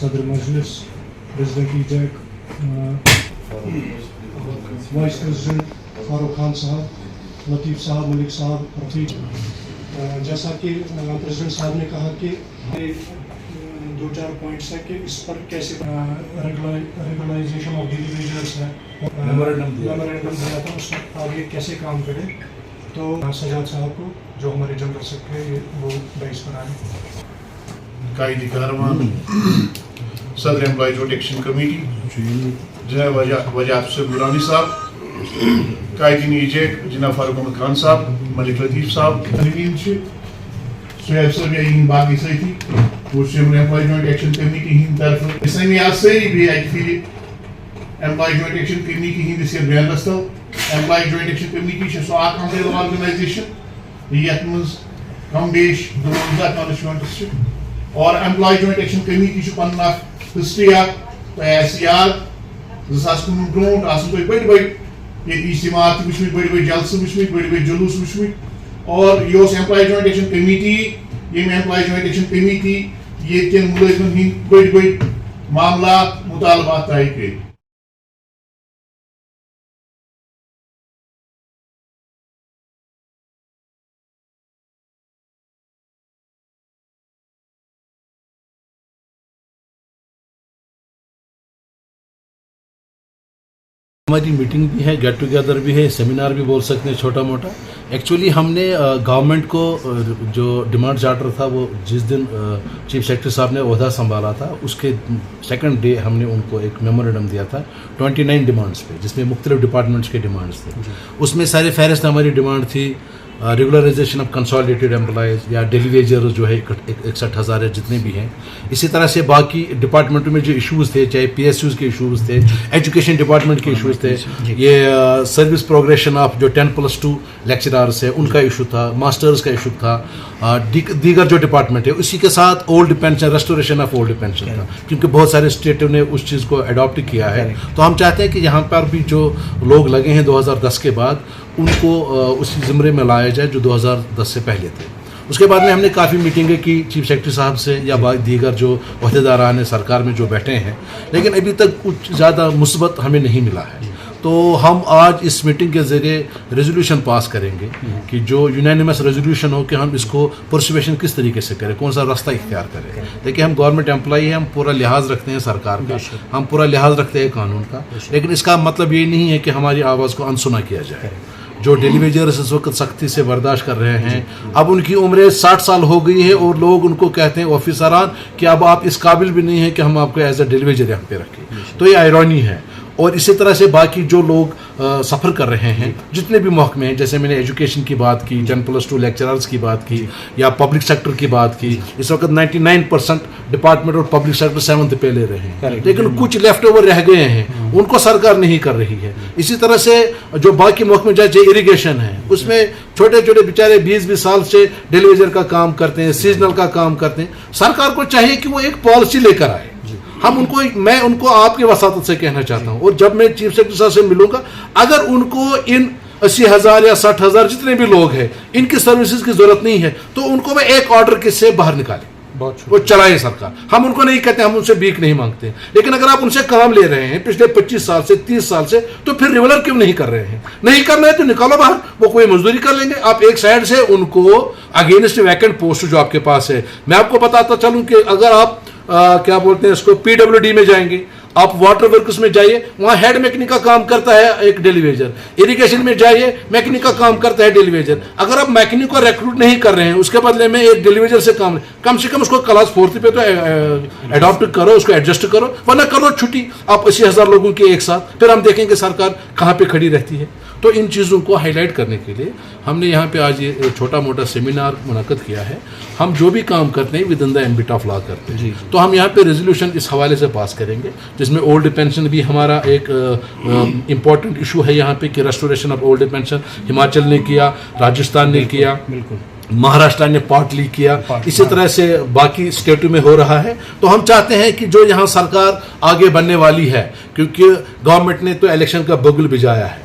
صدر مجلس president ایجیک vice president فاروق خان صاحب لطیف صاحب ملک صاحب رفیق جیسا کہ پریزیڈنٹ صاحب نے کہا کہ دو چار پوائنٹس ہیں کہ اس پر کیسے ریگولائزیشن آف ڈیلی ویجرس ہے میمورینڈم دیا تھا اس پر آگے کیسے کام کرے تو سجاد صاحب کو جو ہمارے جنرل سیکرٹری وہ بیس پر آئے. قائد کاروان صدر امپلائی پروٹیکشن کمیٹی جناب وجہ افسر نورانی صاحب قائدین ایجیک جناب فاروق احمد خان صاحب ملک لطیف صاحب سہیب صاحب یا باقی ساتھی امپلائی جوائنٹ ایکشن کمیٹی ہند طرف اسلامی آج ساری بھی اکہ پھر امپلائی جوائنٹ ایکشن کمیٹی ہندس یہ بیانس تل امپلائی جوائنٹ ایکشن کمیٹی سو امریلا آرگنائزیشن یتھ مز کم بیش 52 کانسٹیچوئنٹس اور امپلائی جوائنٹ ایکشن کمیٹی پن ہسٹری SCR 2019 برونٹ آسن تھی بڑی بڑی یہ اجتماعات وچمت بڑی بڑی جلسہ وچمت بڑی بڑی جلوس وچمت اور یہ امپلائی جوائنٹ ایکشن کمیٹی یم امپلائی جوائنٹ ایکشن کمیٹی یہ ملازمن ہند بڑی بڑی معاملات مطالبات طے کر. ہماری میٹنگ بھی ہے, گیٹ ٹوگیدر بھی ہے, سیمینار بھی بول سکتے ہیں چھوٹا موٹا. ایکچولی ہم نے گورنمنٹ کو جو ڈیمانڈ چارٹر تھا وہ جس دن چیف سیکرٹری صاحب نے عہدہ سنبھالا تھا اس کے سیکنڈ ڈے ہم نے ان کو ایک میمورینڈم دیا تھا 29 ڈیمانڈس پہ, جس میں مختلف ڈپارٹمنٹس کے ڈیمانڈس تھے. اس میں سارے فہرست ہماری ڈیمانڈ تھی ریگولرائزیشن آف کنسالیڈیٹڈ امپلائیز یا ڈیلی ویجرز جو ہے 61,000 ہے جتنے بھی ہیں. اسی طرح سے باقی ڈپارٹمنٹوں میں جو ایشوز تھے, چاہے PSUs کے ایشوز تھے, ایجوکیشن ڈپارٹمنٹ کے ایشوز تھے, یہ سروس پروگریشن آف جو 10+2 لیکچرارس ہے ان کا ایشو تھا, ماسٹرز کا ایشو تھا, دیگر جو ڈپارٹمنٹ ہے. اسی کے ساتھ old pension, restoration of old pension تھا, کیونکہ بہت سارے اسٹیٹوں نے اس چیز کو اڈاپٹ کیا ہے. تو ہم چاہتے ہیں کہ یہاں پر بھی جو لوگ لگے ہیں 2010 کے بعد ان کو اسی زمرے میں لایا جائے جو 2010 سے پہلے تھے. اس کے بعد میں ہم نے کافی میٹنگیں کی چیف سیکرٹری صاحب سے یا دیگر جو عہدیداران سرکار میں جو بیٹھے ہیں, لیکن ابھی تک کچھ زیادہ مثبت ہمیں نہیں ملا ہے. تو ہم آج اس میٹنگ کے ذریعے ریزولوشن پاس کریں گے کہ جو یونینیمس ریزولوشن ہو کہ ہم اس کو پرسویشن کس طریقے سے کریں, کون سا راستہ اختیار کریں. دیکھیں ہم گورنمنٹ امپلائی ہیں, ہم پورا لحاظ رکھتے ہیں سرکار کا, ہم پورا لحاظ رکھتے ہیں قانون کا, لیکن اس کا مطلب یہ نہیں ہے کہ ہماری آواز کو انسنا کیا جائے. جو ڈیلی ویجرز اس وقت سختی سے برداشت کر رہے ہیں, اب ان کی عمریں 60 سال ہو گئی ہے اور لوگ ان کو کہتے ہیں آفیسران کہ اب آپ اس قابل بھی نہیں ہیں کہ ہم آپ کو ایز اے ڈیلی ویجر یہاں پہ رکھیں. تو یہ آئرونی ہے. اور اسی طرح سے باقی جو لوگ سفر کر رہے ہیں جتنے بھی محکمے ہیں, جیسے میں نے ایجوکیشن کی بات کی, 10+2 لیکچررز کی بات کی, یا پبلک سیکٹر کی بات کی. اس وقت 99% ڈپارٹمنٹ اور پبلک سیکٹر 7th پہ لے رہے ہیں, لیکن کچھ لیفٹ اوور رہ گئے ہیں, ان کو سرکار نہیں کر رہی ہے. اسی طرح سے جو باقی محکمے جیسے اریگیشن ہے, اس میں چھوٹے چھوٹے بیچارے 20 سال سے ڈیلی ویجر کا کام کرتے ہیں, سیزنل کا کام کرتے ہیں. سرکار کو چاہیے کہ وہ ایک پالیسی لے کر آئے. میں ان کو آپ کی وساطت سے کہنا چاہتا ہوں, اور جب میں چیف سیکرٹری صاحب سے ملوں گا, اگر ان کو ان 80,000 یا 60,000 جتنے بھی لوگ ہیں ان کی سروسز کی ضرورت نہیں ہے تو ان کو میں ایک آرڈر کے سے باہر نکالیں, وہ چلائے سرکار. ہم ان کو نہیں کہتے, ہم ان سے بھیک نہیں مانگتے, لیکن اگر آپ ان سے کام لے رہے ہیں پچھلے 25 سال سے 30 سال سے, تو پھر ریگولر کیوں نہیں کر رہے ہیں؟ نہیں کرنا ہے تو نکالو باہر, وہ کوئی مزدوری کر لیں گے. آپ ایک سائڈ سے ان کو اگینسٹ ویکنٹ پوسٹ جو آپ کے پاس ہے, میں آپ کو بتاتا چلوں کہ اگر آپ کیا بولتے ہیں اس کو PWD میں جائیں گے, آپ واٹر ورکس میں جائیے, وہاں ہیڈ میکنک کا کام کرتا ہے ایک ڈیلی ویجر. اریگیشن میں جائیے, میکنک کا کام کرتا ہے ڈیلی ویجر. اگر آپ میکنک کو ریکروٹ نہیں کر رہے ہیں, اس کے بدلے میں ایک ڈیلی ویجر سے کم سے کم اس کو کلاس 4 پہ تو اڈاپٹ کرو, اس کو ایڈجسٹ کرو, ورنہ کرو چھٹی آپ 80,000 لوگوں کی ایک ساتھ. پھر ہم دیکھیں کہ سرکار کہاں پہ کھڑی رہتی ہے. تو ان چیزوں کو ہائی لائٹ کرنے کے لیے ہم نے یہاں پہ آج یہ چھوٹا موٹا سیمینار منعقد کیا ہے. ہم جو بھی کام کرتے ہیں with in the ambit of law کرتے ہیں. تو ہم یہاں پہ ریزولوشن اس حوالے سے پاس کریں گے, جس میں اولڈ پینشن بھی ہمارا ایک امپورٹنٹ ایشو ہے یہاں پہ کہ restoration of old pension Himachal نے کیا, راجستھان نے کیا, مہاراشٹر نے پارٹلی کیا, اسی طرح سے باقی اسٹیٹوں میں ہو رہا ہے. تو ہم چاہتے ہیں کہ جو یہاں سرکار آگے بڑھنے والی ہے, کیونکہ گورنمنٹ نے تو الیکشن کا بگل بجایا ہے,